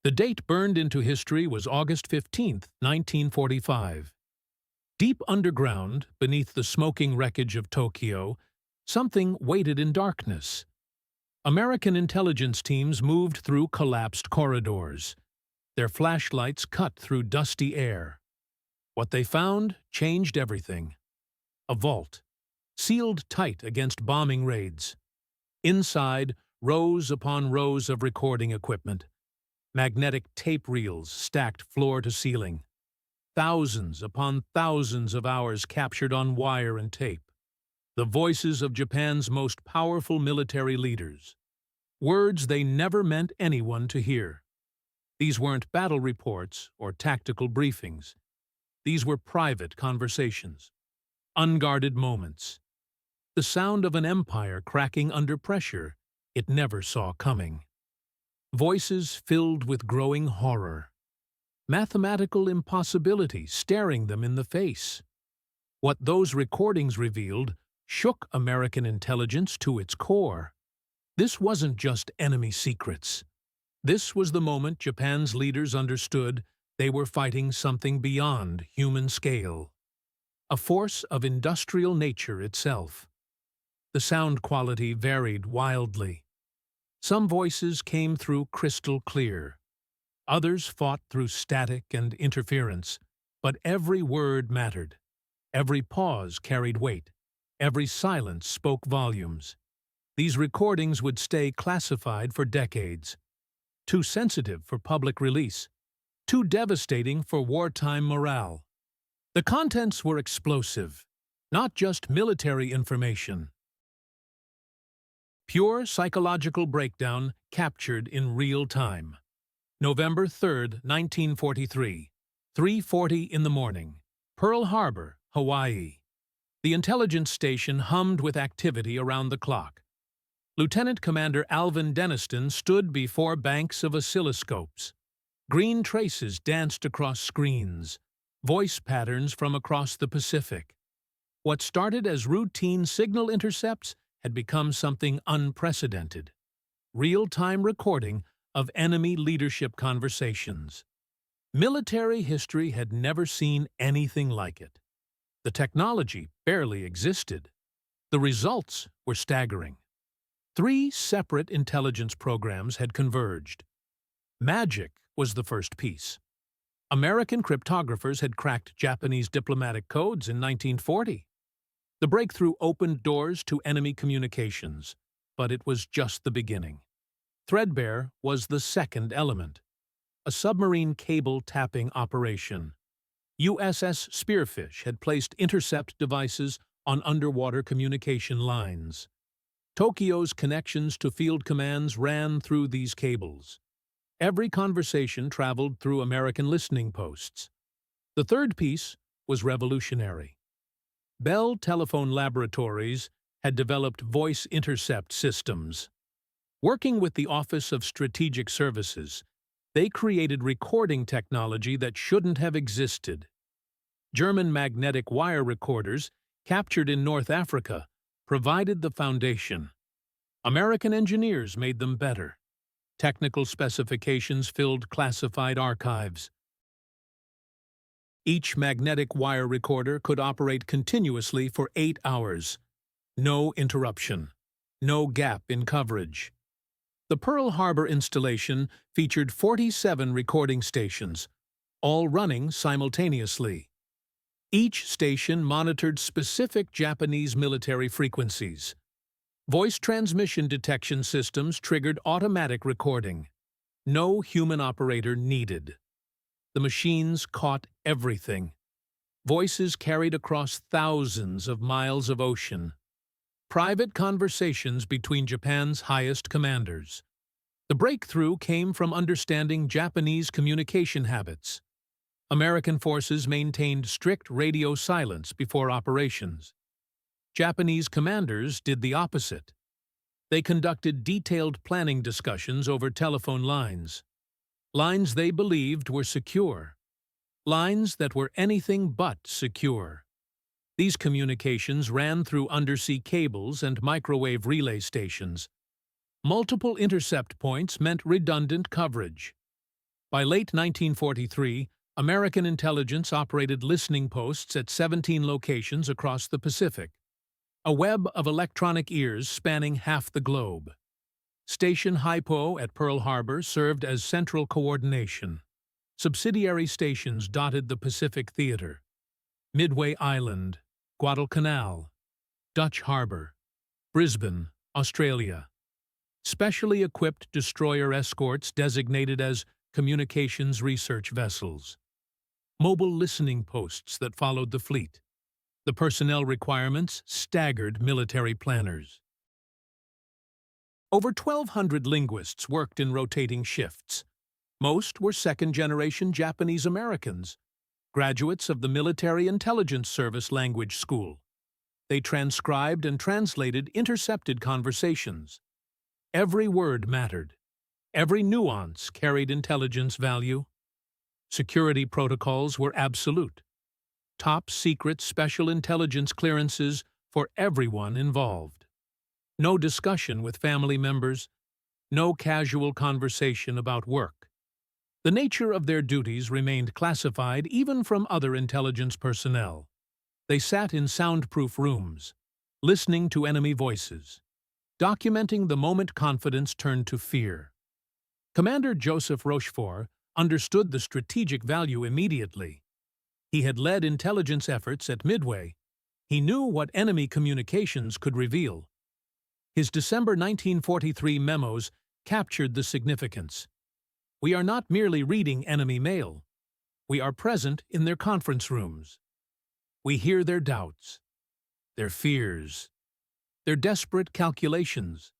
The date burned into history was August 15, 1945. Deep underground, beneath the smoking wreckage of Tokyo, something waited in darkness. American intelligence teams moved through collapsed corridors. Their flashlights cut through dusty air. What they found changed everything. A vault, sealed tight against bombing raids. Inside, rows upon rows of recording equipment. Magnetic tape reels stacked floor to ceiling. Thousands upon thousands of hours captured on wire and tape. The voices of Japan's most powerful military leaders. Words they never meant anyone to hear. These weren't battle reports or tactical briefings. These were private conversations. Unguarded moments. The sound of an empire cracking under pressure it never saw coming. Voices filled with growing horror. Mathematical impossibility staring them in the face. What those recordings revealed shook American intelligence to its core. This wasn't just enemy secrets. This was the moment Japan's leaders understood they were fighting something beyond human scale. A force of industrial nature itself. The sound quality varied wildly. Some voices came through crystal clear. Others fought through static and interference, but every word mattered. Every pause carried weight. Every silence spoke volumes. These recordings would stay classified for decades. Too sensitive for public release. Too devastating for wartime morale. The contents were explosive, not just military information. Pure psychological breakdown captured in real time. November 3, 1943, 3:40 in the morning, Pearl Harbor, Hawaii. The intelligence station hummed with activity around the clock. Lieutenant Commander Alvin Denniston stood before banks of oscilloscopes. Green traces danced across screens, voice patterns from across the Pacific. What started as routine signal intercepts had become something unprecedented. Real-time recording of enemy leadership conversations. Military history had never seen anything like it. The technology barely existed. The results were staggering. 3 separate intelligence programs had converged. Magic was the first piece. American cryptographers had cracked Japanese diplomatic codes in 1940. The breakthrough opened doors to enemy communications, but it was just the beginning. Threadbare was the second element. A submarine cable tapping operation. USS Spearfish had placed intercept devices on underwater communication lines. Tokyo's connections to field commands ran through these cables. Every conversation traveled through American listening posts. The third piece was revolutionary. Bell Telephone Laboratories had developed voice intercept systems. Working with the Office of Strategic Services, they created recording technology that shouldn't have existed. German magnetic wire recorders, captured in North Africa, provided the foundation. American engineers made them better. Technical specifications filled classified archives. Each magnetic wire recorder could operate continuously for 8 hours. No interruption. No gap in coverage. The Pearl Harbor installation featured 47 recording stations, all running simultaneously. Each station monitored specific Japanese military frequencies. Voice transmission detection systems triggered automatic recording. No human operator needed. The machines caught everything. Voices carried across thousands of miles of ocean. Private conversations between Japan's highest commanders. The breakthrough came from understanding Japanese communication habits. American forces maintained strict radio silence before operations. Japanese commanders did the opposite. They conducted detailed planning discussions over telephone lines. Lines they believed were secure. Lines that were anything but secure. These communications ran through undersea cables and microwave relay stations. Multiple intercept points meant redundant coverage. By late 1943, American intelligence operated listening posts at 17 locations across the Pacific, a web of electronic ears spanning half the globe. Station Haipo at Pearl Harbor served as central coordination. Subsidiary stations dotted the Pacific Theater: Midway Island, Guadalcanal, Dutch Harbor, Brisbane, Australia. Specially equipped destroyer escorts designated as communications research vessels. Mobile listening posts that followed the fleet. The personnel requirements staggered military planners. Over 1,200 linguists worked in rotating shifts. Most were second-generation Japanese Americans, graduates of the Military Intelligence Service Language School. They transcribed and translated intercepted conversations. Every word mattered. Every nuance carried intelligence value. Security protocols were absolute. Top-secret special intelligence clearances for everyone involved. No discussion with family members. No casual conversation about work. The nature of their duties remained classified even from other intelligence personnel. They sat in soundproof rooms, listening to enemy voices, documenting the moment confidence turned to fear. Commander Joseph Rochefort understood the strategic value immediately. He had led intelligence efforts at Midway. He knew what enemy communications could reveal. His December 1943 memos captured the significance. We are not merely reading enemy mail. We are present in their conference rooms. We hear their doubts, their fears, their desperate calculations.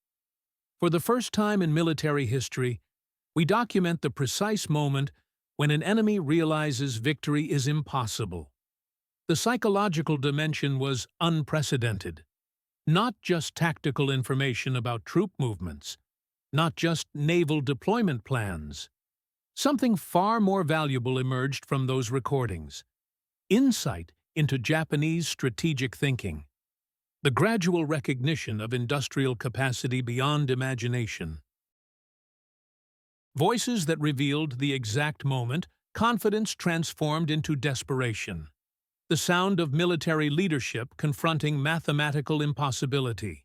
For the first time in military history, we document the precise moment when an enemy realizes victory is impossible. The psychological dimension was unprecedented. Not just tactical information about troop movements, not just naval deployment plans. Something far more valuable emerged from those recordings: insight into Japanese strategic thinking, the gradual recognition of industrial capacity beyond imagination. Voices that revealed the exact moment, confidence transformed into desperation. The sound of military leadership confronting mathematical impossibility.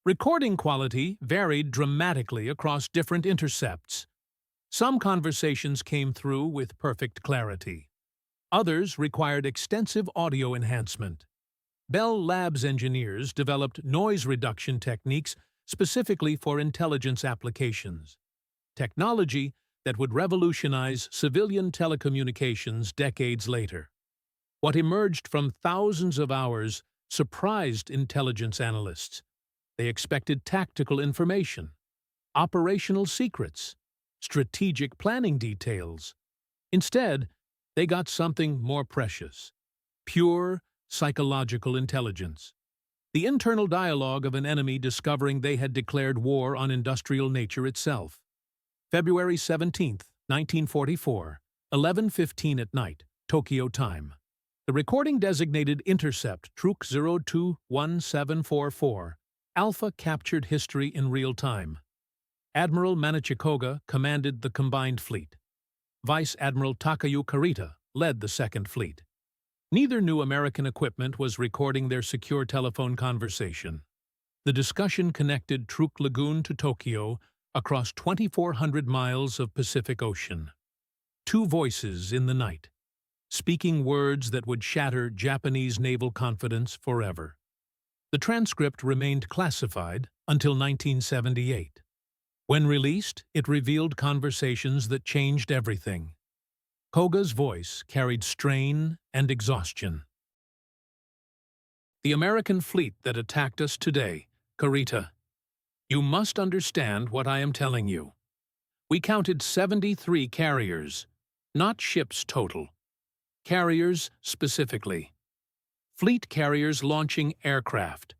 Recording quality varied dramatically across different intercepts. Some conversations came through with perfect clarity. Others required extensive audio enhancement. Bell Labs engineers developed noise reduction techniques specifically for intelligence applications. Technology that would revolutionize civilian telecommunications decades later. What emerged from thousands of hours surprised intelligence analysts. They expected tactical information, operational secrets, strategic planning details. Instead, they got something more precious: pure psychological intelligence. The internal dialogue of an enemy discovering they had declared war on industrial nature itself. February 17, 1944, 11:15 at night, Tokyo time. The recording designated Intercept Truk 021744. Alpha captured history in real time. Admiral Manichikoga commanded the combined fleet. Vice Admiral Takayu Karita led the Second Fleet. Neither new American equipment was recording their secure telephone conversation. The discussion connected Truk Lagoon to Tokyo across 2,400 miles of Pacific Ocean. Two voices in the night, speaking words that would shatter Japanese naval confidence forever. The transcript remained classified until 1978. When released, it revealed conversations that changed everything. Koga's voice carried strain and exhaustion. The American fleet that attacked us today, Karita. You must understand what I am telling you. We counted 73 carriers, not ships total. Carriers specifically. Fleet carriers launching aircraft.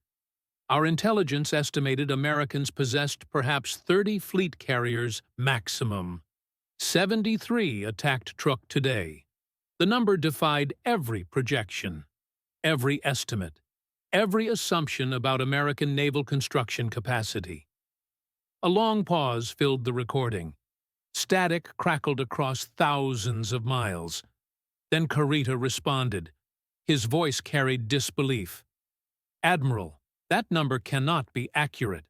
Our intelligence estimated Americans possessed perhaps 30 fleet carriers maximum. 73 attacked Truk today. The number defied every projection, every estimate, every assumption about American naval construction capacity. A long pause filled the recording. Static crackled across thousands of miles. Then Kurita responded. His voice carried disbelief. "Admiral, that number cannot be accurate.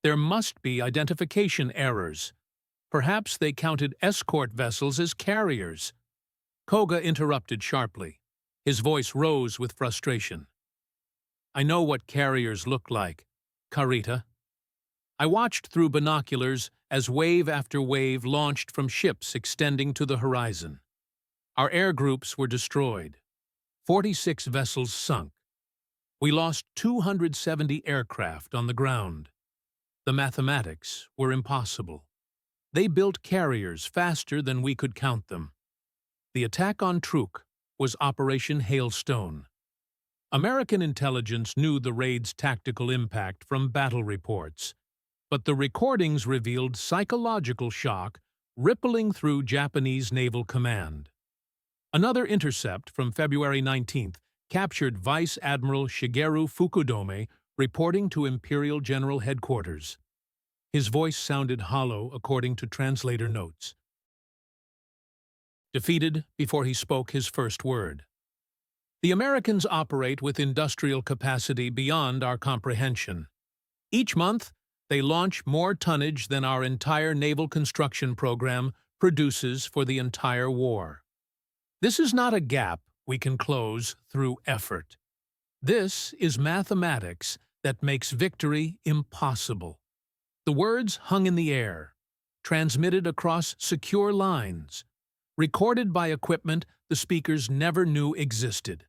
There must be identification errors. Perhaps they counted escort vessels as carriers." Koga interrupted sharply. His voice rose with frustration. "I know what carriers look like, Kurita. I watched through binoculars as wave after wave launched from ships extending to the horizon. Our air groups were destroyed. 46 vessels sunk. We lost 270 aircraft on the ground. The mathematics were impossible. They built carriers faster than we could count them. The attack on Truk was Operation Hailstone. American intelligence knew the raid's tactical impact from battle reports, but the recordings revealed psychological shock rippling through Japanese Naval Command. Another intercept from February 19th captured Vice Admiral Shigeru Fukudome reporting to Imperial General Headquarters. His voice sounded hollow according to translator notes. Defeated before he spoke his first word. The Americans operate with industrial capacity beyond our comprehension. Each month, they launch more tonnage than our entire naval construction program produces for the entire war. This is not a gap we can close through effort. This is mathematics that makes victory impossible. The words hung in the air, transmitted across secure lines, recorded by equipment the speakers never knew existed.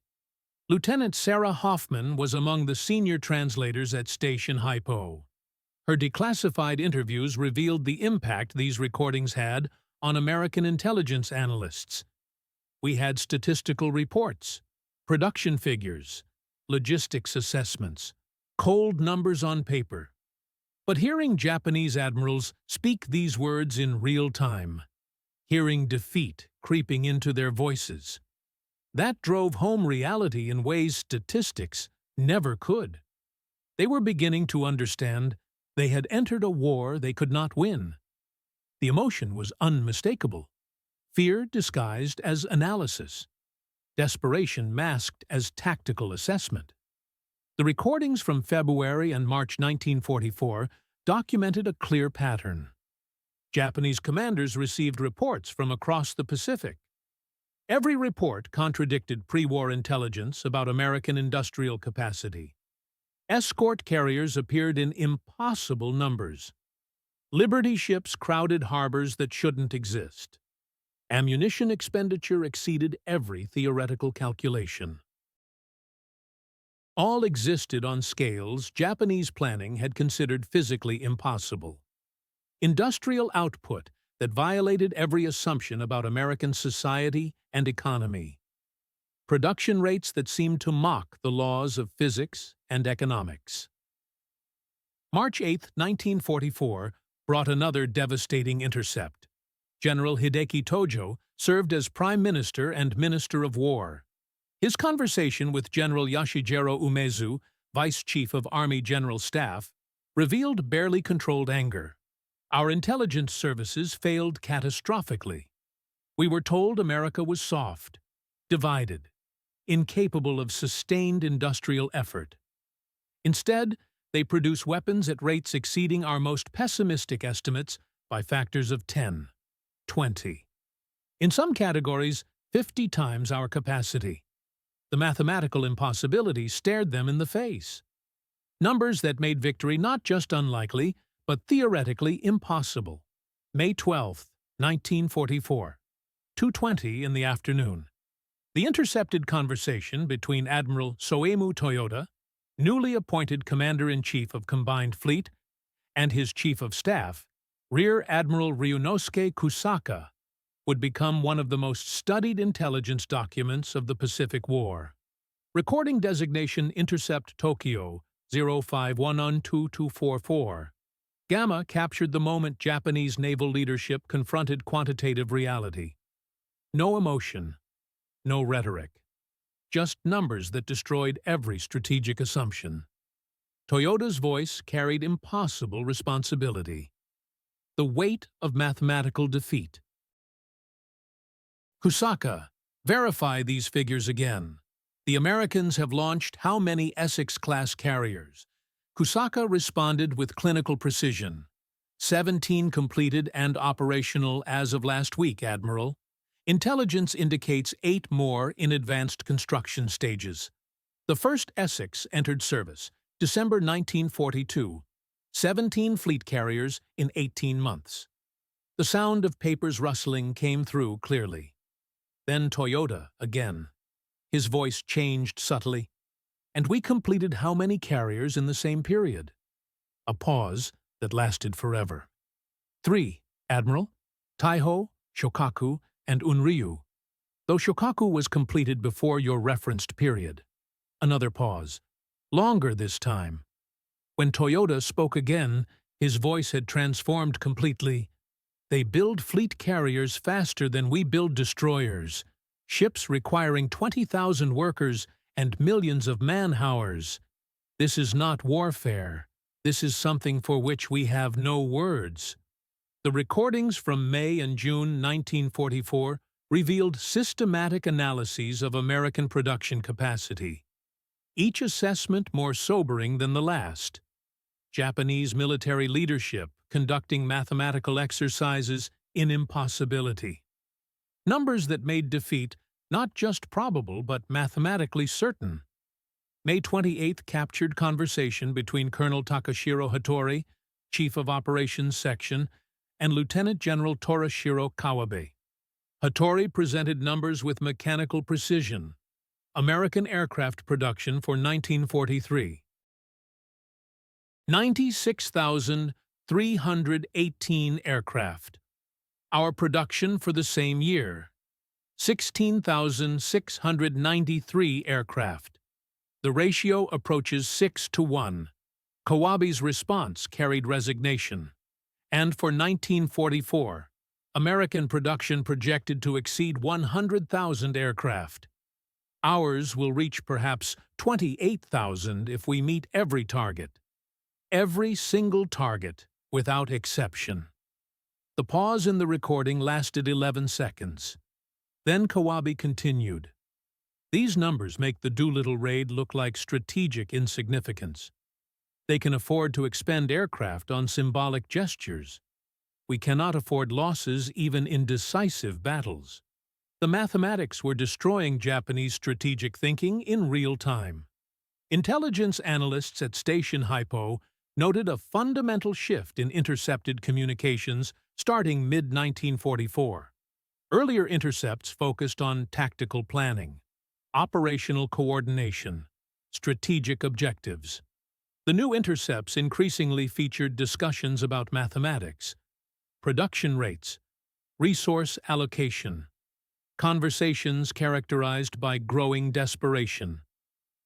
Lieutenant Sarah Hoffman was among the senior translators at Station Hypo. Her declassified interviews revealed the impact these recordings had on American intelligence analysts. We had statistical reports, production figures, logistics assessments, cold numbers on paper. But hearing Japanese admirals speak these words in real time, hearing defeat creeping into their voices, that drove home reality in ways statistics never could. They were beginning to understand they had entered a war they could not win. The emotion was unmistakable. Fear disguised as analysis. Desperation masked as tactical assessment. The recordings from February and March 1944 documented a clear pattern. Japanese commanders received reports from across the Pacific. Every report contradicted pre-war intelligence about American industrial capacity. Escort carriers appeared in impossible numbers. Liberty ships crowded harbors that shouldn't exist. Ammunition expenditure exceeded every theoretical calculation. All existed on scales Japanese planning had considered physically impossible. Industrial output that violated every assumption about American society and economy. Production rates that seemed to mock the laws of physics and economics. March 8, 1944, brought another devastating intercept. General Hideki Tojo served as Prime Minister and Minister of War. His conversation with General Yashijiro Umezu, Vice Chief of Army General Staff, revealed barely controlled anger. Our intelligence services failed catastrophically. We were told America was soft, divided, incapable of sustained industrial effort. Instead, they produce weapons at rates exceeding our most pessimistic estimates by factors of 10, 20. In some categories, 50 times our capacity. The mathematical impossibility stared them in the face. Numbers that made victory not just unlikely, but theoretically impossible. May 12, 1944, 2:20 in the afternoon. The intercepted conversation between Admiral Soemu Toyoda, newly appointed Commander-in-Chief of Combined Fleet, and his Chief of Staff, Rear Admiral Ryunosuke Kusaka, would become one of the most studied intelligence documents of the Pacific War. Recording designation Intercept Tokyo 05112244. Gamma captured the moment Japanese naval leadership confronted quantitative reality. No emotion, no rhetoric. Just numbers that destroyed every strategic assumption. Toyoda's voice carried impossible responsibility. The weight of mathematical defeat. Kusaka, verify these figures again. The Americans have launched how many Essex-class carriers? Kusaka responded with clinical precision. 17 completed and operational as of last week, Admiral. Intelligence indicates 8 more in advanced construction stages. The first Essex entered service, December 1942. 17 fleet carriers in 18 months. The sound of papers rustling came through clearly. Then Toyota again. His voice changed subtly. And we completed how many carriers in the same period? A pause that lasted forever. 3. Admiral, Taiho, Shokaku, and Unryu. Though Shokaku was completed before your referenced period. Another pause. Longer this time. When Toyota spoke again, his voice had transformed completely. They build fleet carriers faster than we build destroyers. Ships requiring 20,000 workers and millions of man-hours. This is not warfare. This is something for which we have no words. The recordings from May and June 1944 revealed systematic analyses of American production capacity. Each assessment more sobering than the last. Japanese military leadership conducting mathematical exercises in impossibility. Numbers that made defeat not just probable but mathematically certain. May 28th captured conversation between Colonel Takashiro Hattori, Chief of Operations Section, and Lieutenant General Torashiro Kawabe. Hattori presented numbers with mechanical precision. American aircraft production for 1943. 96,318 aircraft. Our production for the same year. 16,693 aircraft. The ratio approaches 6-to-1. Kawabe's response carried resignation. And for 1944, American production projected to exceed 100,000 aircraft. Ours will reach perhaps 28,000 if we meet every target. Every single target, without exception. The pause in the recording lasted 11 seconds. Then Kawabe continued. These numbers make the Doolittle raid look like strategic insignificance. They can afford to expend aircraft on symbolic gestures. We cannot afford losses even in decisive battles. The mathematics were destroying Japanese strategic thinking in real time. Intelligence analysts at Station Hypo noted a fundamental shift in intercepted communications starting mid-1944. Earlier intercepts focused on tactical planning, operational coordination, strategic objectives. The new intercepts increasingly featured discussions about mathematics, production rates, resource allocation, conversations characterized by growing desperation.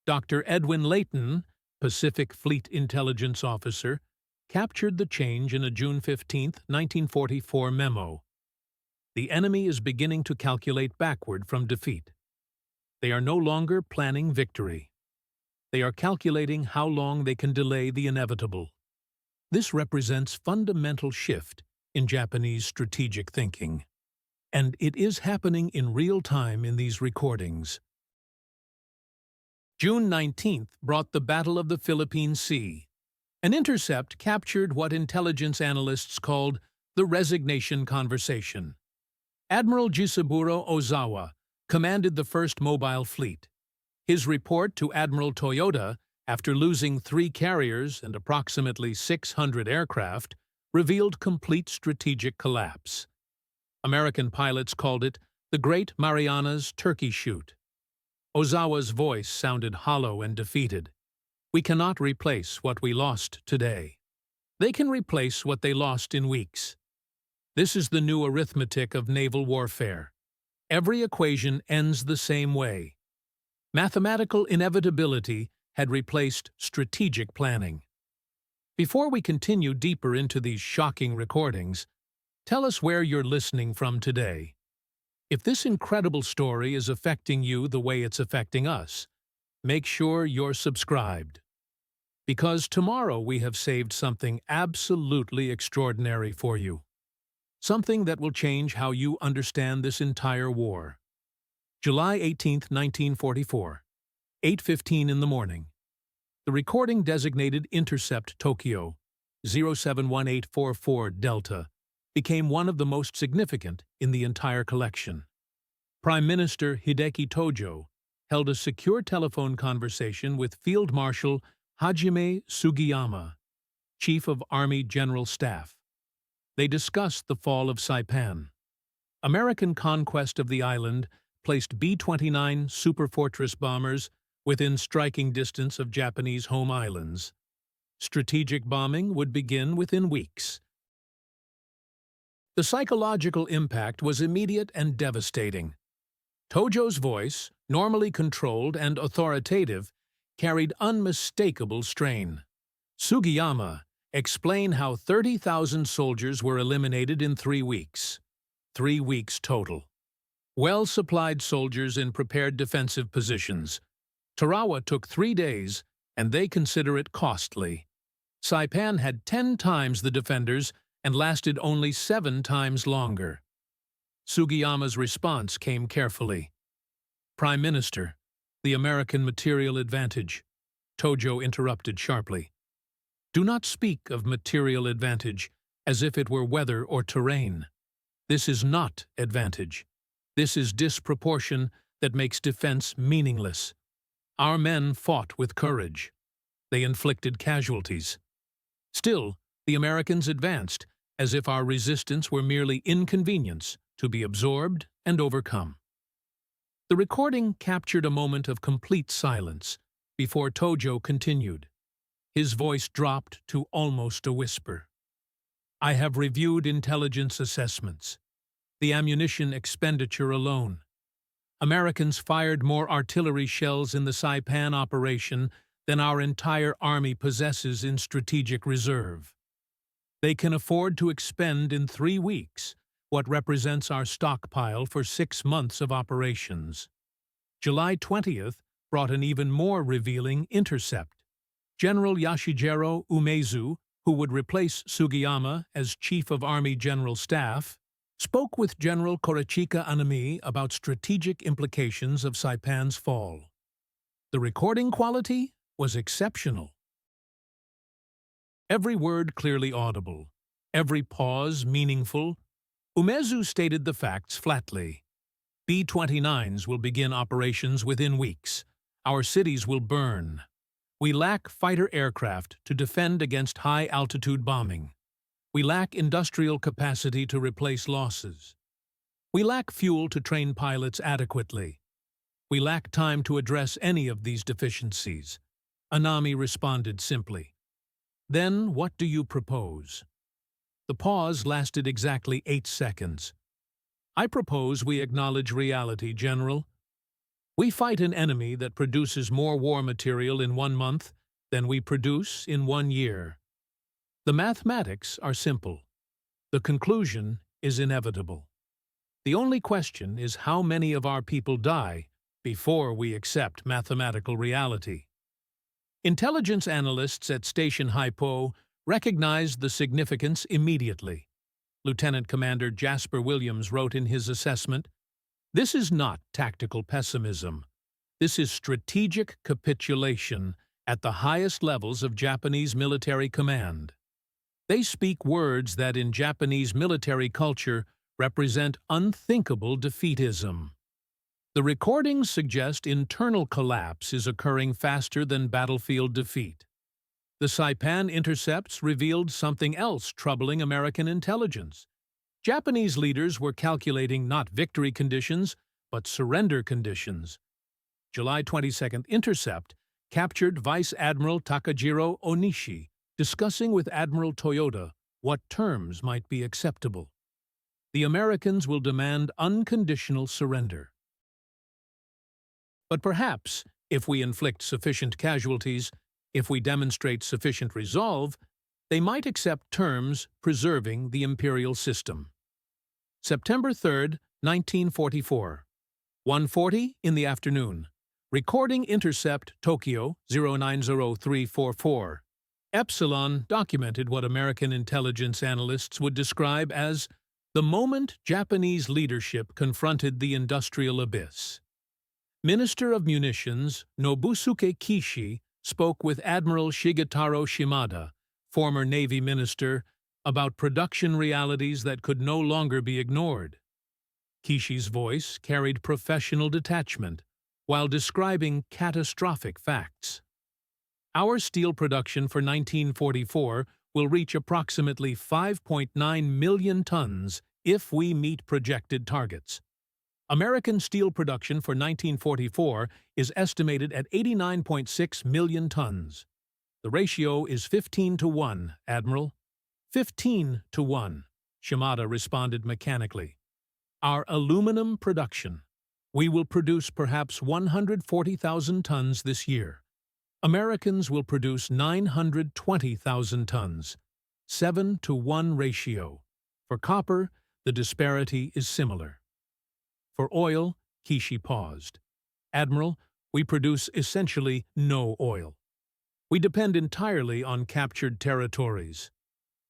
Dr. Edwin Layton, Pacific Fleet Intelligence Officer, captured the change in a June 15, 1944 memo. The enemy is beginning to calculate backward from defeat. They are no longer planning victory. They are calculating how long they can delay the inevitable. This represents fundamental shift in Japanese strategic thinking. And it is happening in real time in these recordings. June 19th brought the Battle of the Philippine Sea. An intercept captured what intelligence analysts called the resignation conversation. Admiral Jisaburo Ozawa commanded the first mobile fleet. His report to Admiral Toyota, after losing 3 carriers and approximately 600 aircraft, revealed complete strategic collapse. American pilots called it the Great Marianas Turkey Shoot. Ozawa's voice sounded hollow and defeated. We cannot replace what we lost today. They can replace what they lost in weeks. This is the new arithmetic of naval warfare. Every equation ends the same way. Mathematical inevitability had replaced strategic planning. Before we continue deeper into these shocking recordings, tell us where you're listening from today. If this incredible story is affecting you the way it's affecting us, make sure you're subscribed. Because tomorrow we have saved something absolutely extraordinary for you. Something that will change how you understand this entire war. July 18, 1944, 8:15 in the morning. The recording designated Intercept Tokyo 071844 Delta became one of the most significant in the entire collection. Prime Minister Hideki Tojo held a secure telephone conversation with Field Marshal Hajime Sugiyama, Chief of Army General Staff. They discussed the fall of Saipan. American conquest of the island placed B-29 Superfortress bombers within striking distance of Japanese home islands. Strategic bombing would begin within weeks. The psychological impact was immediate and devastating. Tojo's voice, normally controlled and authoritative, carried unmistakable strain. Sugiyama explained how 30,000 soldiers were eliminated in 3 weeks. 3 weeks total. Well-supplied soldiers in prepared defensive positions. Tarawa took 3 days, and they consider it costly. Saipan had 10 times the defenders and lasted only 7 times longer. Sugiyama's response came carefully. Prime Minister, the American material advantage. Tojo interrupted sharply. Do not speak of material advantage as if it were weather or terrain. This is not advantage. This is disproportion that makes defense meaningless. Our men fought with courage. They inflicted casualties. Still, the Americans advanced, as if our resistance were merely inconvenience to be absorbed and overcome. The recording captured a moment of complete silence before Tojo continued. His voice dropped to almost a whisper. I have reviewed intelligence assessments. The ammunition expenditure alone. Americans fired more artillery shells in the Saipan operation than our entire army possesses in strategic reserve. They can afford to expend in 3 weeks what represents our stockpile for 6 months of operations. July 20th brought an even more revealing intercept. General Yashijiro Umezu, who would replace Sugiyama as Chief of Army General Staff, spoke with General Korochika Anami about strategic implications of Saipan's fall. The recording quality was exceptional. Every word clearly audible, every pause meaningful. Umezu stated the facts flatly. B-29s will begin operations within weeks. Our cities will burn. We lack fighter aircraft to defend against high-altitude bombing. We lack industrial capacity to replace losses. We lack fuel to train pilots adequately. We lack time to address any of these deficiencies. Anami responded simply. Then what do you propose? The pause lasted exactly 8 seconds. I propose we acknowledge reality, General. We fight an enemy that produces more war material in 1 month than we produce in 1 year. The mathematics are simple. The conclusion is inevitable. The only question is how many of our people die before we accept mathematical reality. Intelligence analysts at Station Haipo recognized the significance immediately. Lieutenant Commander Jasper Williams wrote in his assessment, "This is not tactical pessimism. This is strategic capitulation at the highest levels of Japanese military command. They speak words that in Japanese military culture represent unthinkable defeatism." The recordings suggest internal collapse is occurring faster than battlefield defeat. The Saipan intercepts revealed something else troubling American intelligence. Japanese leaders were calculating not victory conditions, but surrender conditions. July 22nd intercept captured Vice Admiral Takajiro Onishi discussing with Admiral Toyota what terms might be acceptable. The Americans will demand unconditional surrender. But perhaps, if we inflict sufficient casualties, if we demonstrate sufficient resolve, they might accept terms preserving the imperial system. September 3, 1944, 1:40 in the afternoon. Recording intercept Tokyo 090344. Epsilon documented what American intelligence analysts would describe as the moment Japanese leadership confronted the industrial abyss. Minister of Munitions Nobusuke Kishi spoke with Admiral Shigetaro Shimada, former Navy minister, about production realities that could no longer be ignored. Kishi's voice carried professional detachment while describing catastrophic facts. Our steel production for 1944 will reach approximately 5.9 million tons if we meet projected targets. American steel production for 1944 is estimated at 89.6 million tons. The ratio is 15-1, Admiral. 15-1, Shimada responded mechanically. Our aluminum production. We will produce perhaps 140,000 tons this year. Americans will produce 920,000 tons. 7-1 ratio. For copper, the disparity is similar. For oil, Kishi paused. Admiral, we produce essentially no oil. We depend entirely on captured territories.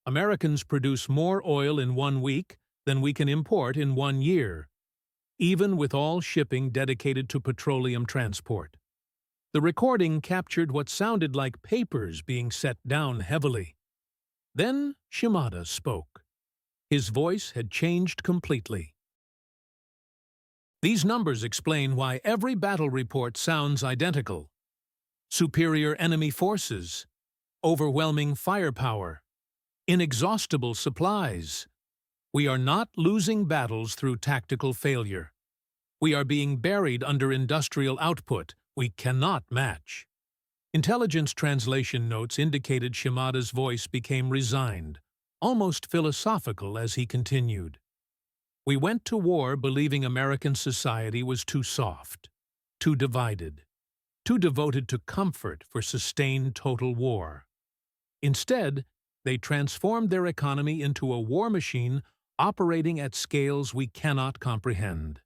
Americans produce more oil in 1 week than we can import in 1 year, even with all shipping dedicated to petroleum transport. The recording captured what sounded like papers being set down heavily. Then Shimada spoke. His voice had changed completely. These numbers explain why every battle report sounds identical. Superior enemy forces, overwhelming firepower, inexhaustible supplies. We are not losing battles through tactical failure. We are being buried under industrial output we cannot match. Intelligence translation notes indicated Shimada's voice became resigned, almost philosophical as he continued. We went to war believing American society was too soft, too divided, too devoted to comfort for sustained total war. Instead, they transformed their economy into a war machine operating at scales we cannot comprehend.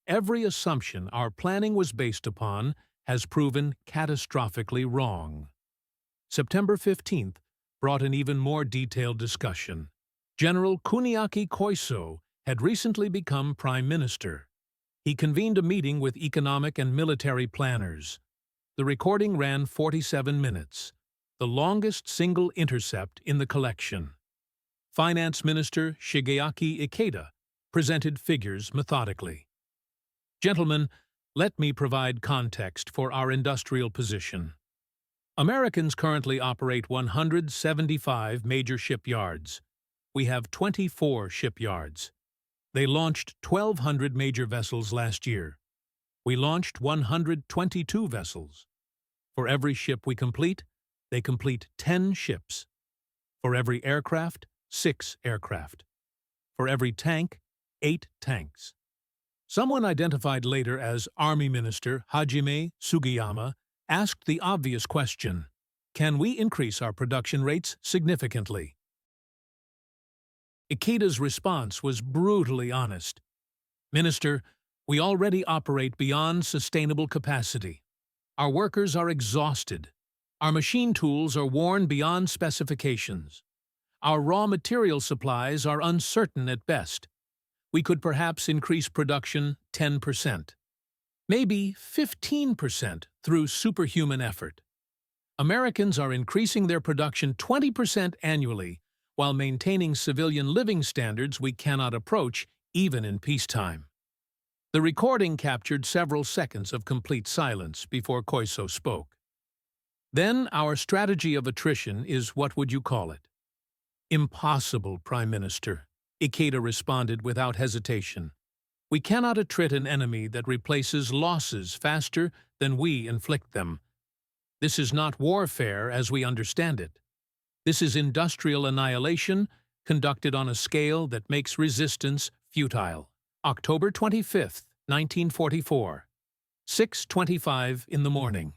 Every assumption our planning was based upon has proven catastrophically wrong. September 15th brought an even more detailed discussion. General Kuniaki Koiso had recently become Prime Minister. He convened a meeting with economic and military planners. The recording ran 47 minutes, the longest single intercept in the collection. Finance Minister Shigeaki Ikeda presented figures methodically. Gentlemen, let me provide context for our industrial position. Americans currently operate 175 major shipyards. We have 24 shipyards. They launched 1,200 major vessels last year. We launched 122 vessels. For every ship we complete, they complete 10 ships. For every aircraft, 6 aircraft. For every tank, 8 tanks. Someone identified later as Army Minister Hajime Sugiyama asked the obvious question, can we increase our production rates significantly? Ikeda's response was brutally honest. Minister, we already operate beyond sustainable capacity. Our workers are exhausted. Our machine tools are worn beyond specifications. Our raw material supplies are uncertain at best. We could perhaps increase production 10%, maybe 15% through superhuman effort. Americans are increasing their production 20% annually while maintaining civilian living standards we cannot approach even in peacetime. The recording captured several seconds of complete silence before Koiso spoke. Then our strategy of attrition is, what would you call it? Impossible, Prime Minister, Ikeda responded without hesitation. We cannot attrit an enemy that replaces losses faster than we inflict them. This is not warfare as we understand it. This is industrial annihilation conducted on a scale that makes resistance futile. October 25th, 1944, 6:25 in the morning.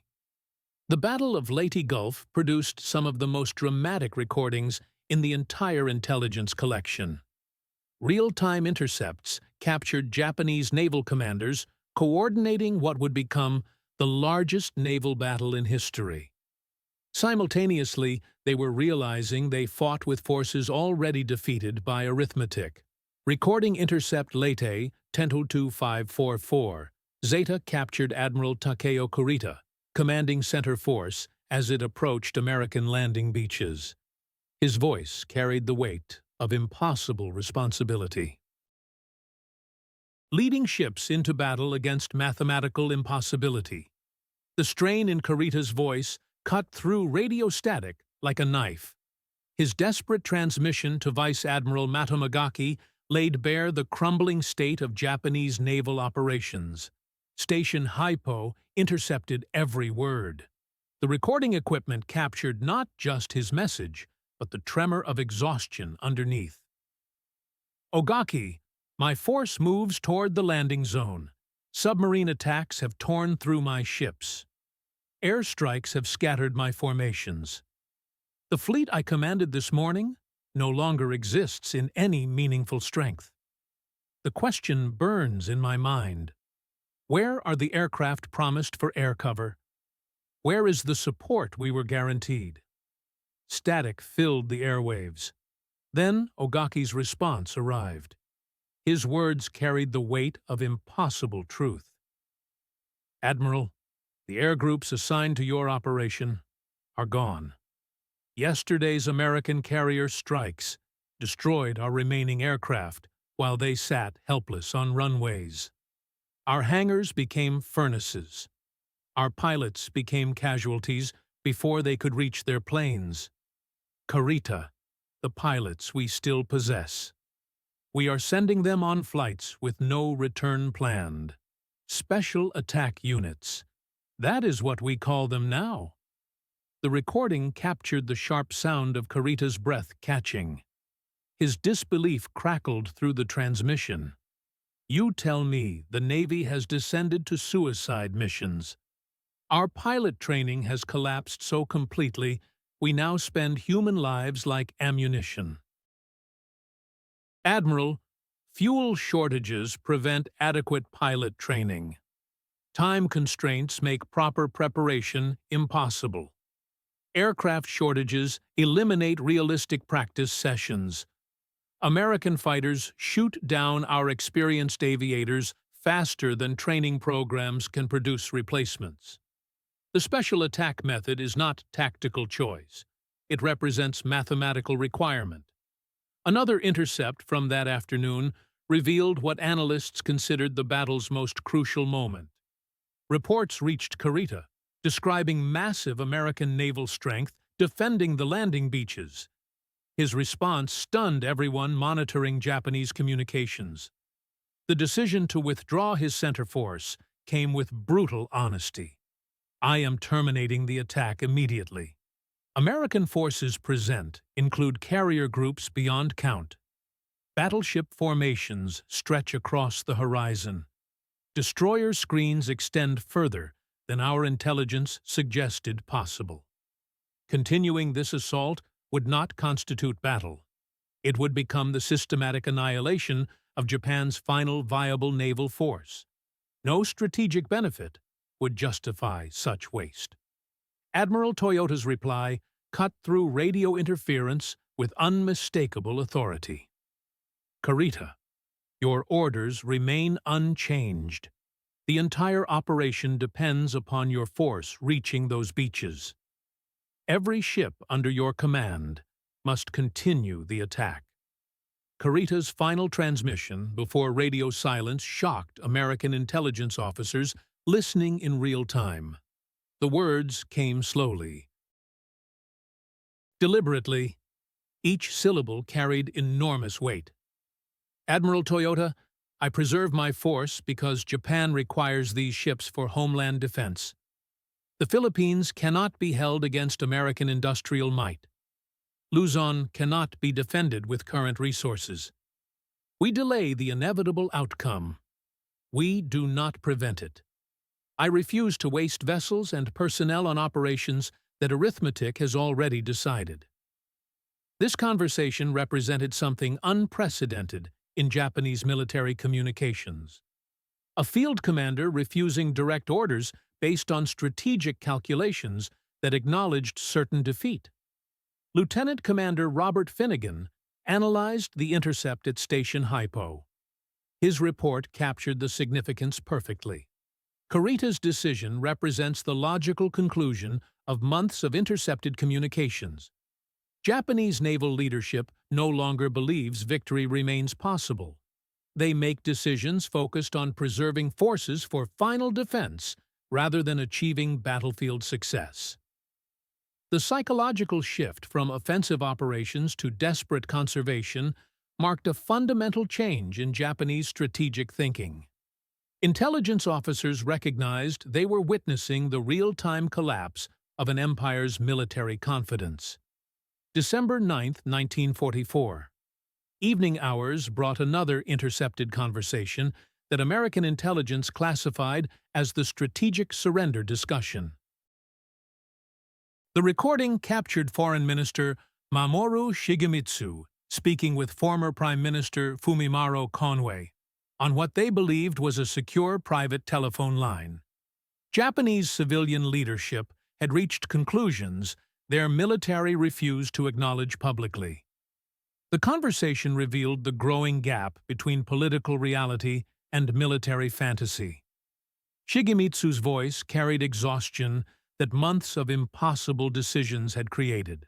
The Battle of Leyte Gulf produced some of the most dramatic recordings in the entire intelligence collection. Real-time intercepts captured Japanese naval commanders coordinating what would become the largest naval battle in history. Simultaneously, they were realizing they fought with forces already defeated by arithmetic. Recording Intercept Leyte 10-02-544, Zeta captured Admiral Takeo Kurita, commanding Center Force, as it approached American landing beaches. His voice carried the weight of impossible responsibility. Leading ships into battle against mathematical impossibility. The strain in Kurita's voice cut through radio static like a knife. His desperate transmission to Vice Admiral Matomagaki laid bare the crumbling state of Japanese naval operations. Station Hypo intercepted every word. The recording equipment captured not just his message, but the tremor of exhaustion underneath. Ogaki, my force moves toward the landing zone. Submarine attacks have torn through my ships. Airstrikes have scattered my formations. The fleet I commanded this morning no longer exists in any meaningful strength. The question burns in my mind. Where are the aircraft promised for air cover? Where is the support we were guaranteed? Static filled the airwaves. Then Ogaki's response arrived. His words carried the weight of impossible truth. Admiral, the air groups assigned to your operation are gone. Yesterday's American carrier strikes destroyed our remaining aircraft while they sat helpless on runways. Our hangars became furnaces. Our pilots became casualties before they could reach their planes. Kurita, the pilots we still possess. We are sending them on flights with no return planned. Special attack units. That is what we call them now. The recording captured the sharp sound of Kurita's breath catching. His disbelief crackled through the transmission. You tell me the Navy has descended to suicide missions. Our pilot training has collapsed so completely, we now spend human lives like ammunition. Admiral, fuel shortages prevent adequate pilot training. Time constraints make proper preparation impossible. Aircraft shortages eliminate realistic practice sessions. American fighters shoot down our experienced aviators faster than training programs can produce replacements. The special attack method is not tactical choice. It represents mathematical requirement. Another intercept from that afternoon revealed what analysts considered the battle's most crucial moment. Reports reached Kurita, describing massive American naval strength defending the landing beaches. His response stunned everyone monitoring Japanese communications. The decision to withdraw his center force came with brutal honesty. I am terminating the attack immediately. American forces present include carrier groups beyond count. Battleship formations stretch across the horizon. Destroyer screens extend further than our intelligence suggested possible. Continuing this assault would not constitute battle. It would become the systematic annihilation of Japan's final viable naval force. No strategic benefit would justify such waste. Admiral Toyota's reply cut through radio interference with unmistakable authority. Kurita, your orders remain unchanged. The entire operation depends upon your force reaching those beaches. Every ship under your command must continue the attack. Kurita's final transmission before radio silence shocked American intelligence officers listening in real time. The words came slowly. Deliberately, each syllable carried enormous weight. Admiral Toyota, I preserve my force because Japan requires these ships for homeland defense. The Philippines cannot be held against American industrial might. Luzon cannot be defended with current resources. We delay the inevitable outcome. We do not prevent it. I refuse to waste vessels and personnel on operations that arithmetic has already decided. This conversation represented something unprecedented in Japanese military communications. A field commander refusing direct orders based on strategic calculations that acknowledged certain defeat. Lieutenant Commander Robert Finnegan analyzed the intercept at Station Hypo. His report captured the significance perfectly. Kurita's decision represents the logical conclusion of months of intercepted communications. Japanese naval leadership no longer believes victory remains possible. They make decisions focused on preserving forces for final defense rather than achieving battlefield success. The psychological shift from offensive operations to desperate conservation marked a fundamental change in Japanese strategic thinking. Intelligence officers recognized they were witnessing the real-time collapse of an empire's military confidence. December 9, 1944. Evening hours brought another intercepted conversation that American intelligence classified as the strategic surrender discussion. The recording captured Foreign Minister Mamoru Shigemitsu speaking with former Prime Minister Fumimaro Konoe on what they believed was a secure private telephone line. Japanese civilian leadership had reached conclusions their military refused to acknowledge publicly. The conversation revealed the growing gap between political reality and military fantasy. Shigemitsu's voice carried exhaustion that months of impossible decisions had created.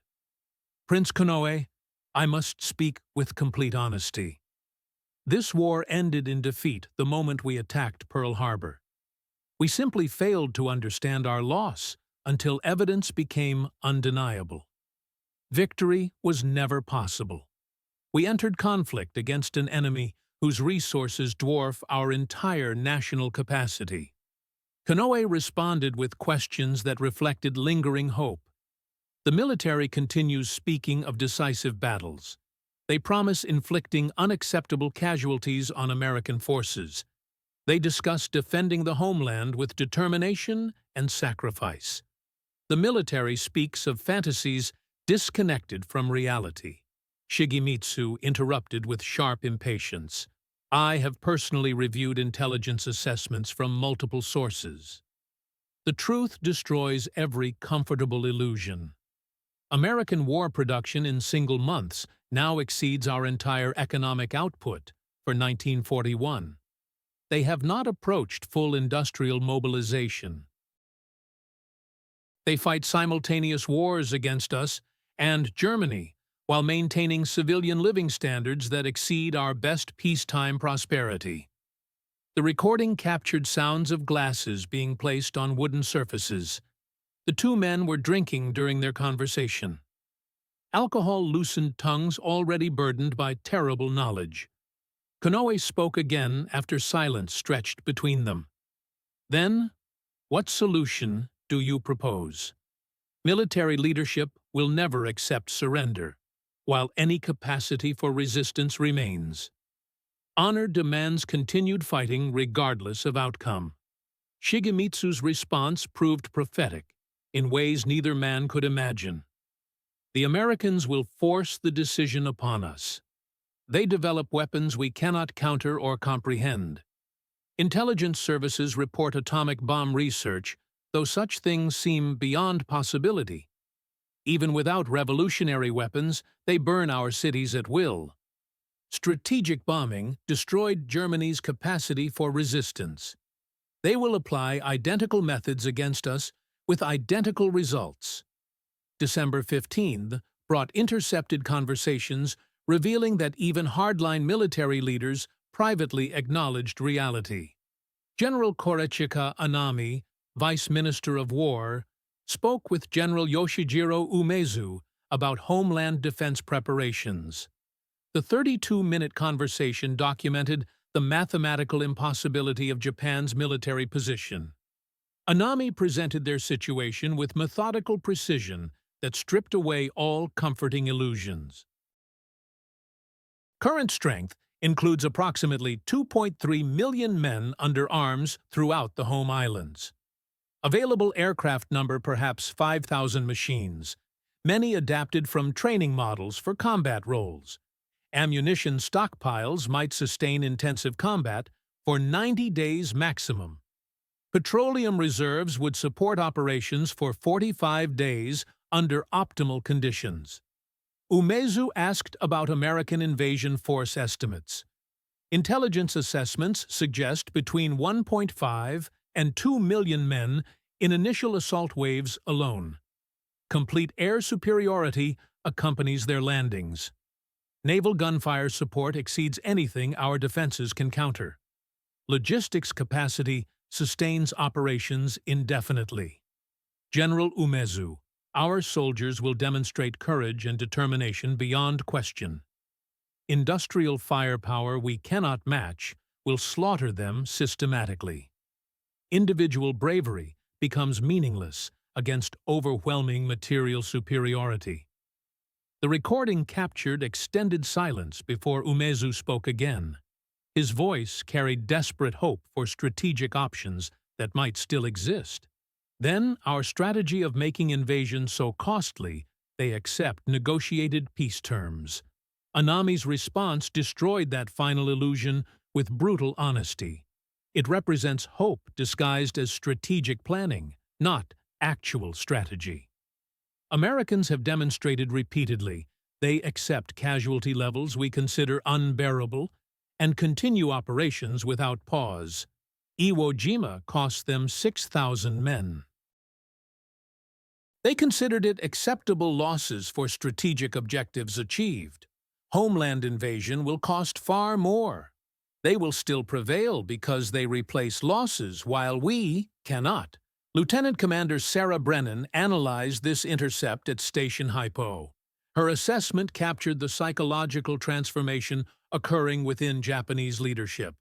Prince Konoe, I must speak with complete honesty. This war ended in defeat the moment we attacked Pearl Harbor. We simply failed to understand our loss until evidence became undeniable. Victory was never possible. We entered conflict against an enemy whose resources dwarf our entire national capacity. Konoe responded with questions that reflected lingering hope. The military continues speaking of decisive battles. They promise inflicting unacceptable casualties on American forces. They discuss defending the homeland with determination and sacrifice. The military speaks of fantasies disconnected from reality. Shigemitsu interrupted with sharp impatience. I have personally reviewed intelligence assessments from multiple sources. The truth destroys every comfortable illusion. American war production in single months now exceeds our entire economic output for 1941. They have not approached full industrial mobilization. They fight simultaneous wars against us and Germany, while maintaining civilian living standards that exceed our best peacetime prosperity. The recording captured sounds of glasses being placed on wooden surfaces. The two men were drinking during their conversation. Alcohol loosened tongues already burdened by terrible knowledge. Konoe spoke again after silence stretched between them. Then, what solution do you propose? Military leadership will never accept surrender, while any capacity for resistance remains. Honor demands continued fighting regardless of outcome. Shigemitsu's response proved prophetic in ways neither man could imagine. The Americans will force the decision upon us. They develop weapons we cannot counter or comprehend. Intelligence services report atomic bomb research, though such things seem beyond possibility. Even without revolutionary weapons, they burn our cities at will. Strategic bombing destroyed Germany's capacity for resistance. They will apply identical methods against us with identical results. December 15th brought intercepted conversations revealing that even hardline military leaders privately acknowledged reality. General Korechika Anami, Vice Minister of War, spoke with General Yoshijiro Umezu about homeland defense preparations. The 32-minute conversation documented the mathematical impossibility of Japan's military position. Anami presented their situation with methodical precision that stripped away all comforting illusions. Current strength includes approximately 2.3 million men under arms throughout the home islands. Available aircraft number perhaps 5,000 machines, many adapted from training models for combat roles. Ammunition stockpiles might sustain intensive combat for 90 days maximum. Petroleum reserves would support operations for 45 days under optimal conditions. Umezu asked about American invasion force estimates. Intelligence assessments suggest between 1.5 and 2 million men in initial assault waves alone. Complete air superiority accompanies their landings. Naval gunfire support exceeds anything our defenses can counter. Logistics capacity sustains operations indefinitely. General Umezu, our soldiers will demonstrate courage and determination beyond question. Industrial firepower we cannot match will slaughter them systematically. Individual bravery becomes meaningless against overwhelming material superiority. The recording captured extended silence before Umezu spoke again. His voice carried desperate hope for strategic options that might still exist. Then, our strategy of making invasion so costly, they accept negotiated peace terms. Anami's response destroyed that final illusion with brutal honesty. It represents hope disguised as strategic planning, not actual strategy. Americans have demonstrated repeatedly they accept casualty levels we consider unbearable and continue operations without pause. Iwo Jima cost them 6,000 men. They considered it acceptable losses for strategic objectives achieved. Homeland invasion will cost far more. They will still prevail because they replace losses while we cannot. Lieutenant Commander Sarah Brennan analyzed this intercept at Station Hypo. Her assessment captured the psychological transformation occurring within Japanese leadership.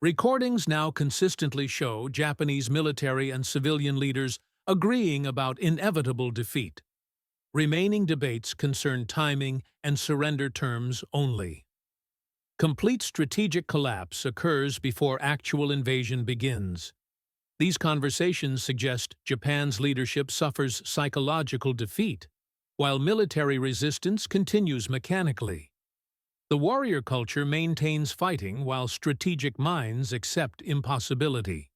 Recordings now consistently show Japanese military and civilian leaders agreeing about inevitable defeat. Remaining debates concern timing and surrender terms only. Complete strategic collapse occurs before actual invasion begins. These conversations suggest Japan's leadership suffers psychological defeat, while military resistance continues mechanically. The warrior culture maintains fighting while strategic minds accept impossibility.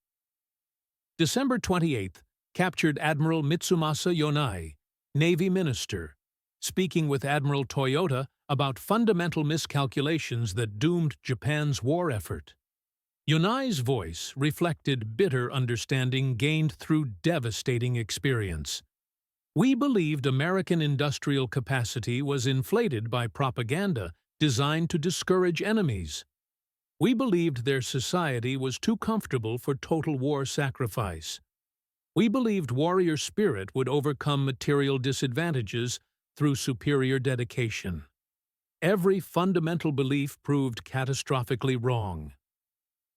December 28th captured Admiral Mitsumasa Yonai, Navy Minister, speaking with Admiral Toyota about fundamental miscalculations that doomed Japan's war effort. Yonai's voice reflected bitter understanding gained through devastating experience. We believed American industrial capacity was inflated by propaganda designed to discourage enemies. We believed their society was too comfortable for total war sacrifice. We believed warrior spirit would overcome material disadvantages through superior dedication. Every fundamental belief proved catastrophically wrong.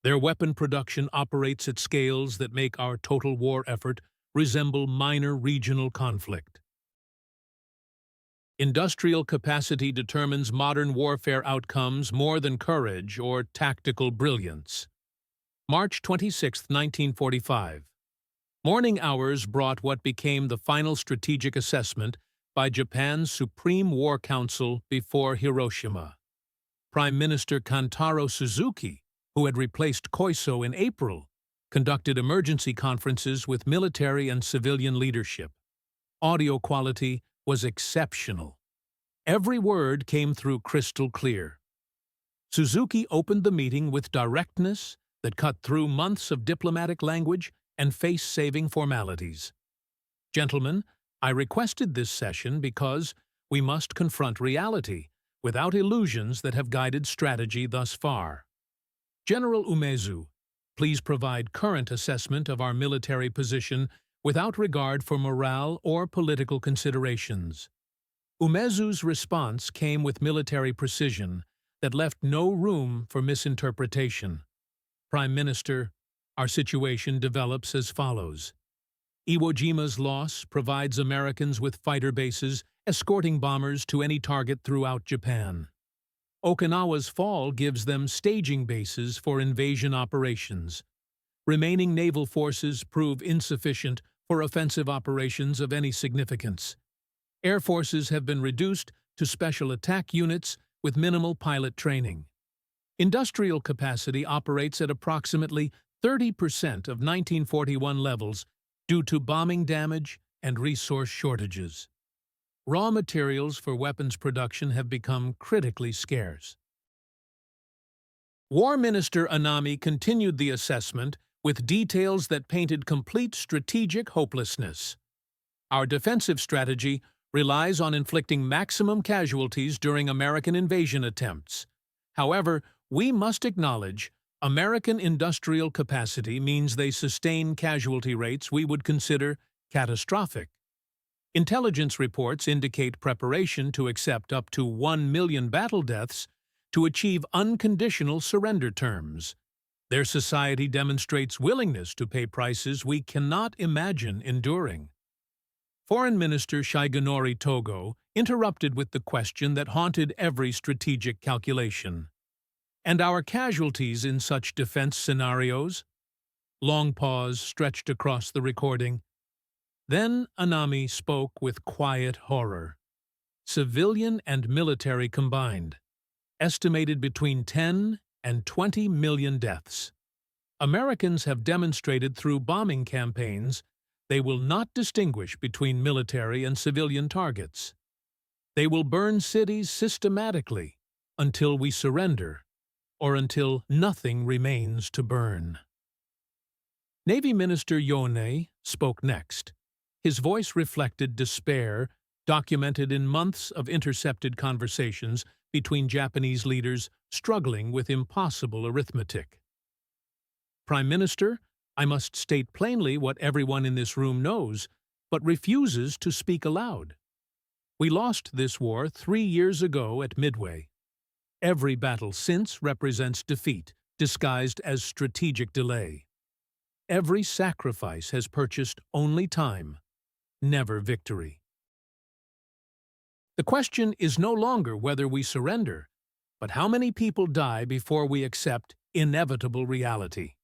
Their weapon production operates at scales that make our total war effort resemble minor regional conflict. Industrial capacity determines modern warfare outcomes more than courage or tactical brilliance. March 26, 1945. Morning hours brought what became the final strategic assessment by Japan's Supreme War Council before Hiroshima. Prime Minister Kantaro Suzuki, who had replaced Koiso in April, conducted emergency conferences with military and civilian leadership. Audio quality was exceptional. Every word came through crystal clear. Suzuki opened the meeting with directness that cut through months of diplomatic language and face-saving formalities. Gentlemen, I requested this session because we must confront reality without illusions that have guided strategy thus far. General Umezu, please provide current assessment of our military position without regard for morale or political considerations. Umezu's response came with military precision that left no room for misinterpretation. Prime Minister, our situation develops as follows. Iwo Jima's loss provides Americans with fighter bases escorting bombers to any target throughout Japan. Okinawa's fall gives them staging bases for invasion operations. Remaining naval forces prove insufficient for offensive operations of any significance. Air forces have been reduced to special attack units with minimal pilot training. Industrial capacity operates at approximately 30% of 1941 levels due to bombing damage and resource shortages. Raw materials for weapons production have become critically scarce. War Minister Anami continued the assessment with details that painted complete strategic hopelessness. Our defensive strategy relies on inflicting maximum casualties during American invasion attempts. However, we must acknowledge American industrial capacity means they sustain casualty rates we would consider catastrophic. Intelligence reports indicate preparation to accept up to 1 million battle deaths to achieve unconditional surrender terms. Their society demonstrates willingness to pay prices we cannot imagine enduring. Foreign Minister Shigenori Togo interrupted with the question that haunted every strategic calculation. And our casualties in such defense scenarios? Long pause stretched across the recording. Then Anami spoke with quiet horror. Civilian and military combined. Estimated between 10 and 20 million deaths. Americans have demonstrated through bombing campaigns they will not distinguish between military and civilian targets. They will burn cities systematically until we surrender, or until nothing remains to burn. Navy Minister Yone spoke next. His voice reflected despair, documented in months of intercepted conversations between Japanese leaders struggling with impossible arithmetic. Prime Minister, I must state plainly what everyone in this room knows, but refuses to speak aloud. We lost this war 3 years ago at Midway. Every battle since represents defeat, disguised as strategic delay. Every sacrifice has purchased only time, never victory. The question is no longer whether we surrender, but how many people die before we accept inevitable reality.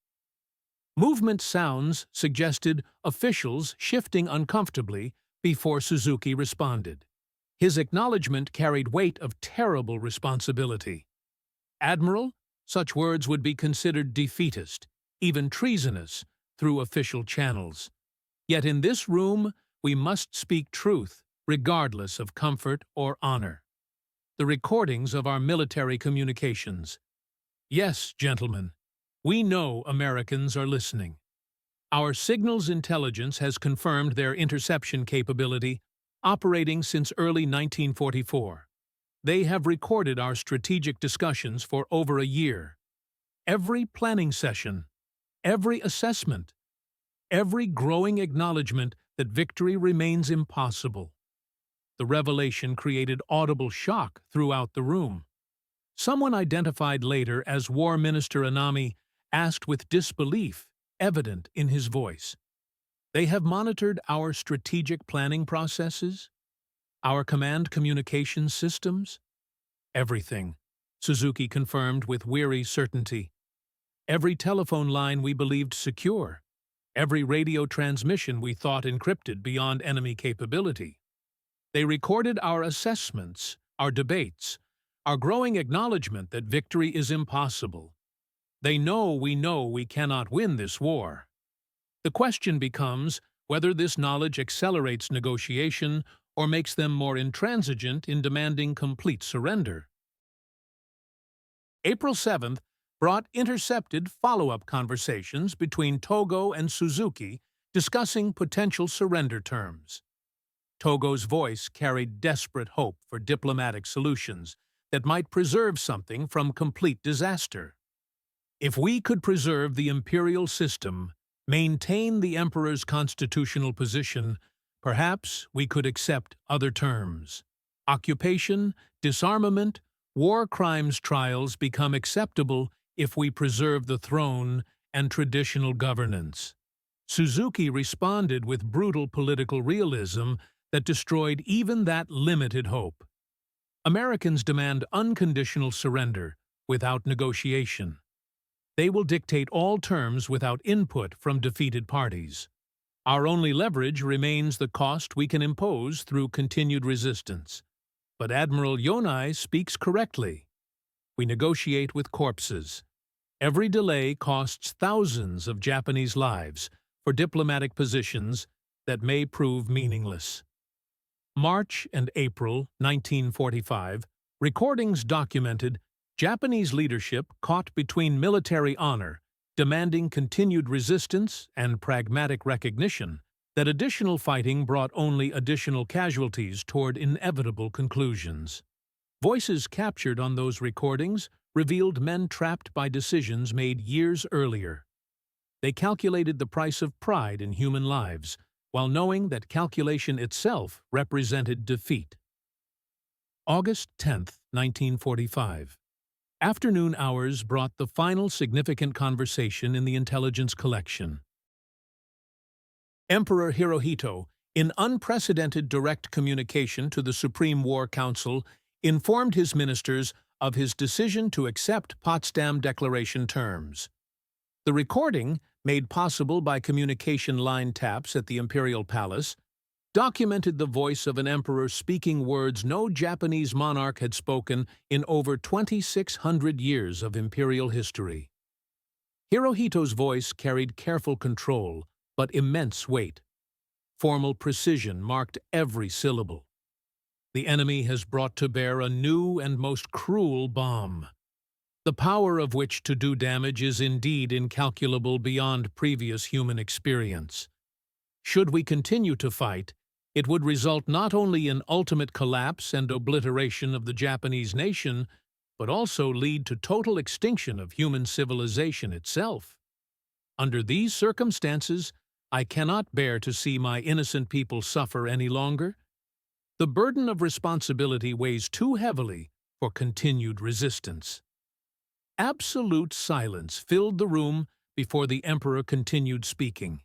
Movement sounds suggested officials shifting uncomfortably before Suzuki responded. His acknowledgement carried weight of terrible responsibility. Admiral, such words would be considered defeatist, even treasonous, through official channels. Yet in this room, we must speak truth, regardless of comfort or honor. The recordings of our military communications. Yes, gentlemen, we know Americans are listening. Our signals intelligence has confirmed their interception capability, operating since early 1944. They have recorded our strategic discussions for over a year. Every planning session, every assessment, every growing acknowledgement that victory remains impossible. The revelation created audible shock throughout the room. Someone identified later as War Minister Anami asked with disbelief evident in his voice. They have monitored our strategic planning processes, our command communication systems. Everything, Suzuki confirmed with weary certainty. Every telephone line we believed secure, every radio transmission we thought encrypted beyond enemy capability. They recorded our assessments, our debates, our growing acknowledgement that victory is impossible. They know we cannot win this war. The question becomes whether this knowledge accelerates negotiation or makes them more intransigent in demanding complete surrender. April 7th brought intercepted follow-up conversations between Togo and Suzuki discussing potential surrender terms. Togo's voice carried desperate hope for diplomatic solutions that might preserve something from complete disaster. If we could preserve the imperial system, maintain the emperor's constitutional position, perhaps we could accept other terms. Occupation, disarmament, war crimes trials become acceptable if we preserve the throne and traditional governance. Suzuki responded with brutal political realism that destroyed even that limited hope. Americans demand unconditional surrender without negotiation. They will dictate all terms without input from defeated parties. Our only leverage remains the cost we can impose through continued resistance. But Admiral Yonai speaks correctly. We negotiate with corpses. Every delay costs thousands of Japanese lives for diplomatic positions that may prove meaningless. March and April 1945, recordings documented Japanese leadership caught between military honor, demanding continued resistance, and pragmatic recognition that additional fighting brought only additional casualties toward inevitable conclusions. Voices captured on those recordings revealed men trapped by decisions made years earlier. They calculated the price of pride in human lives, while knowing that calculation itself represented defeat. August 10, 1945. Afternoon hours brought the final significant conversation in the intelligence collection. Emperor Hirohito, in unprecedented direct communication to the Supreme War Council, informed his ministers of his decision to accept Potsdam Declaration terms. The recording, made possible by communication line taps at the Imperial Palace, documented the voice of an emperor speaking words no Japanese monarch had spoken in over 2,600 years of imperial history. Hirohito's voice carried careful control, but immense weight. Formal precision marked every syllable. The enemy has brought to bear a new and most cruel bomb, the power of which to do damage is indeed incalculable beyond previous human experience. Should we continue to fight, it would result not only in ultimate collapse and obliteration of the Japanese nation, but also lead to total extinction of human civilization itself. Under these circumstances, I cannot bear to see my innocent people suffer any longer. The burden of responsibility weighs too heavily for continued resistance. Absolute silence filled the room before the emperor continued speaking.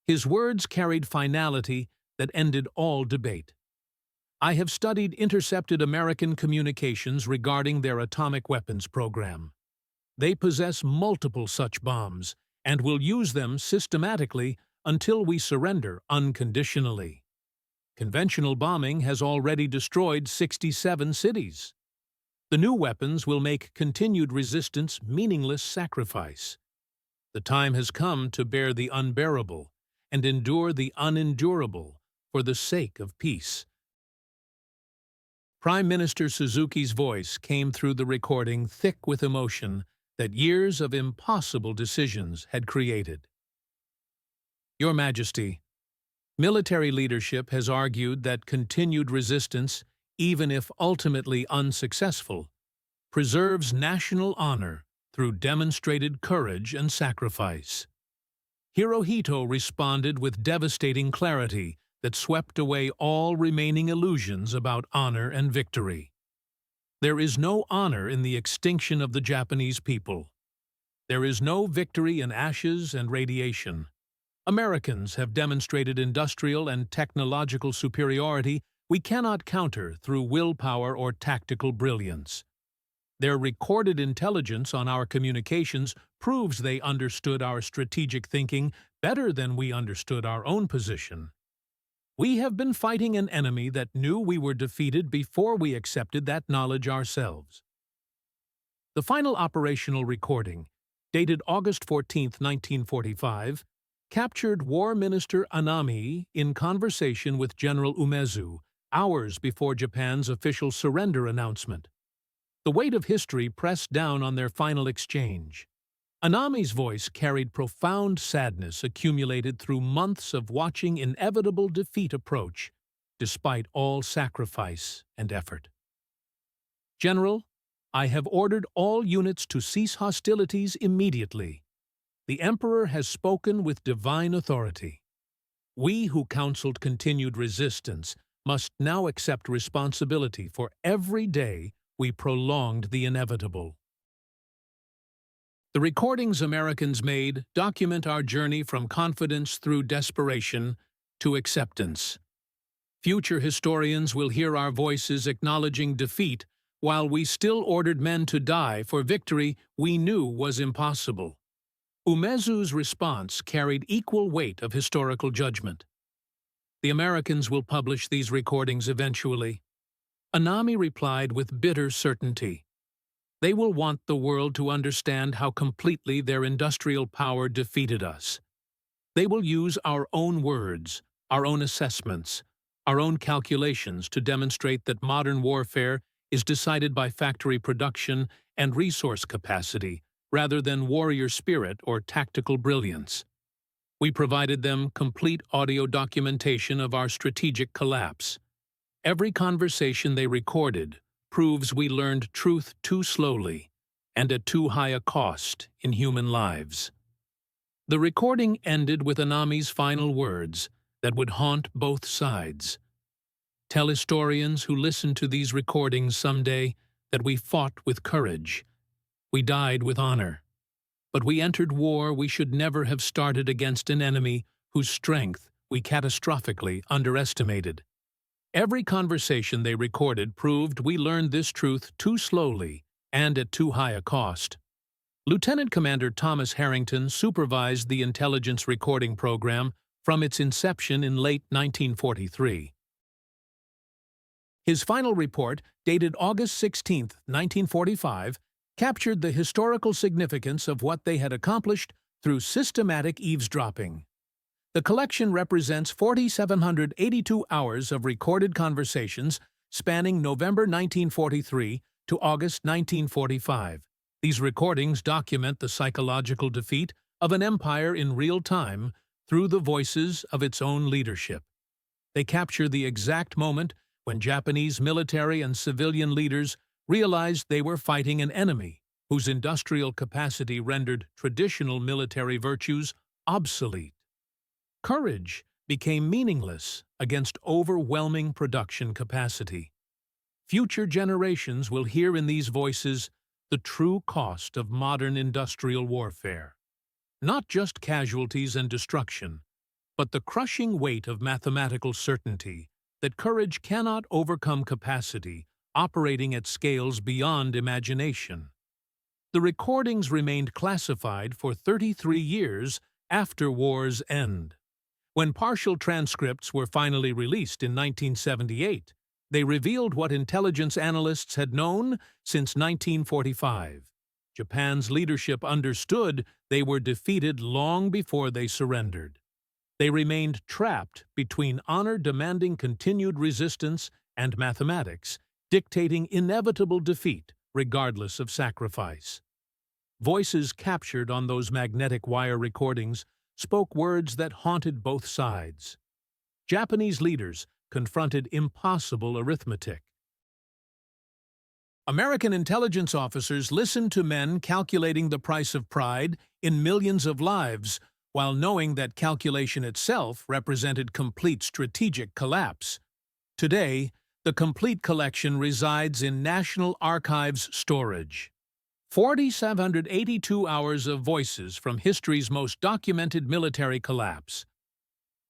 His words carried finality that ended all debate. I have studied intercepted American communications regarding their atomic weapons program. They possess multiple such bombs and will use them systematically until we surrender unconditionally. Conventional bombing has already destroyed 67 cities. The new weapons will make continued resistance meaningless sacrifice. The time has come to bear the unbearable and endure the unendurable for the sake of peace. Prime Minister Suzuki's voice came through the recording thick with emotion that years of impossible decisions had created. Your Majesty, military leadership has argued that continued resistance, even if ultimately unsuccessful, preserves national honor through demonstrated courage and sacrifice. Hirohito responded with devastating clarity that swept away all remaining illusions about honor and victory. There is no honor in the extinction of the Japanese people. There is no victory in ashes and radiation. Americans have demonstrated industrial and technological superiority we cannot counter through willpower or tactical brilliance. Their recorded intelligence on our communications proves they understood our strategic thinking better than we understood our own position. We have been fighting an enemy that knew we were defeated before we accepted that knowledge ourselves. The final operational recording, dated August 14, 1945, captured War Minister Anami in conversation with General Umezu hours before Japan's official surrender announcement. The weight of history pressed down on their final exchange. Anami's voice carried profound sadness accumulated through months of watching inevitable defeat approach, despite all sacrifice and effort. General, I have ordered all units to cease hostilities immediately. The Emperor has spoken with divine authority. We who counseled continued resistance must now accept responsibility for every day we prolonged the inevitable. The recordings Americans made document our journey from confidence through desperation to acceptance. Future historians will hear our voices acknowledging defeat while we still ordered men to die for victory we knew was impossible. Umezu's response carried equal weight of historical judgment. The Americans will publish these recordings eventually. Anami replied with bitter certainty. They will want the world to understand how completely their industrial power defeated us. They will use our own words, our own assessments, our own calculations to demonstrate that modern warfare is decided by factory production and resource capacity rather than warrior spirit or tactical brilliance. We provided them complete audio documentation of our strategic collapse. Every conversation they recorded proves we learned truth too slowly and at too high a cost in human lives. The recording ended with Anami's final words that would haunt both sides. Tell historians who listen to these recordings someday that we fought with courage. We died with honor. But we entered war we should never have started against an enemy whose strength we catastrophically underestimated. Every conversation they recorded proved we learned this truth too slowly and at too high a cost. Lieutenant Commander Thomas Harrington supervised the intelligence recording program from its inception in late 1943. His final report, dated August 16, 1945, captured the historical significance of what they had accomplished through systematic eavesdropping. The collection represents 4,782 hours of recorded conversations spanning November 1943 to August 1945. These recordings document the psychological defeat of an empire in real time through the voices of its own leadership. They capture the exact moment when Japanese military and civilian leaders realized they were fighting an enemy whose industrial capacity rendered traditional military virtues obsolete. Courage became meaningless against overwhelming production capacity. Future generations will hear in these voices the true cost of modern industrial warfare. Not just casualties and destruction, but the crushing weight of mathematical certainty that courage cannot overcome capacity operating at scales beyond imagination. The recordings remained classified for 33 years after war's end. When partial transcripts were finally released in 1978, they revealed what intelligence analysts had known since 1945. Japan's leadership understood they were defeated long before they surrendered. They remained trapped between honor-demanding continued resistance and mathematics, dictating inevitable defeat regardless of sacrifice. Voices captured on those magnetic wire recordings spoke words that haunted both sides. Japanese leaders confronted impossible arithmetic. American intelligence officers listened to men calculating the price of pride in millions of lives, while knowing that calculation itself represented complete strategic collapse. Today, the complete collection resides in National Archives storage. 4,782 hours of voices from history's most documented military collapse.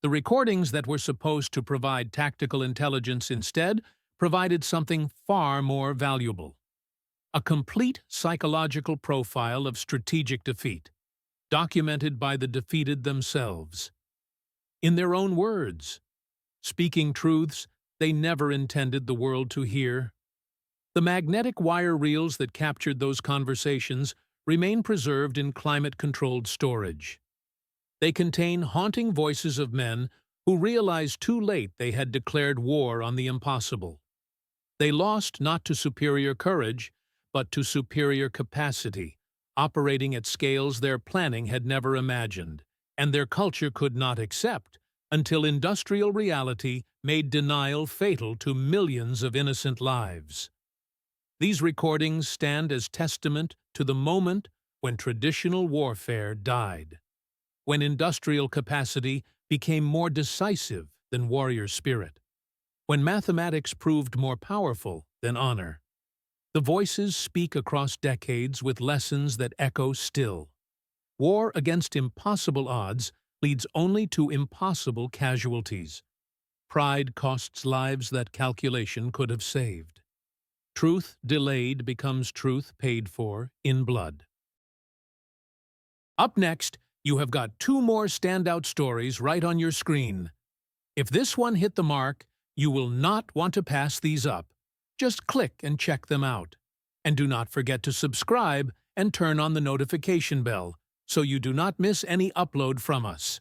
The recordings that were supposed to provide tactical intelligence instead provided something far more valuable. A complete psychological profile of strategic defeat, documented by the defeated themselves. In their own words, speaking truths they never intended the world to hear. The magnetic wire reels that captured those conversations remain preserved in climate-controlled storage. They contain haunting voices of men who realized too late they had declared war on the impossible. They lost not to superior courage, but to superior capacity, operating at scales their planning had never imagined, and their culture could not accept until industrial reality made denial fatal to millions of innocent lives. These recordings stand as testament to the moment when traditional warfare died, when industrial capacity became more decisive than warrior spirit, when mathematics proved more powerful than honor. The voices speak across decades with lessons that echo still. War against impossible odds leads only to impossible casualties. Pride costs lives that calculation could have saved. Truth delayed becomes truth paid for in blood. Up next, you have got two more standout stories right on your screen. If this one hit the mark, you will not want to pass these up. Just click and check them out. And do not forget to subscribe and turn on the notification bell so you do not miss any upload from us.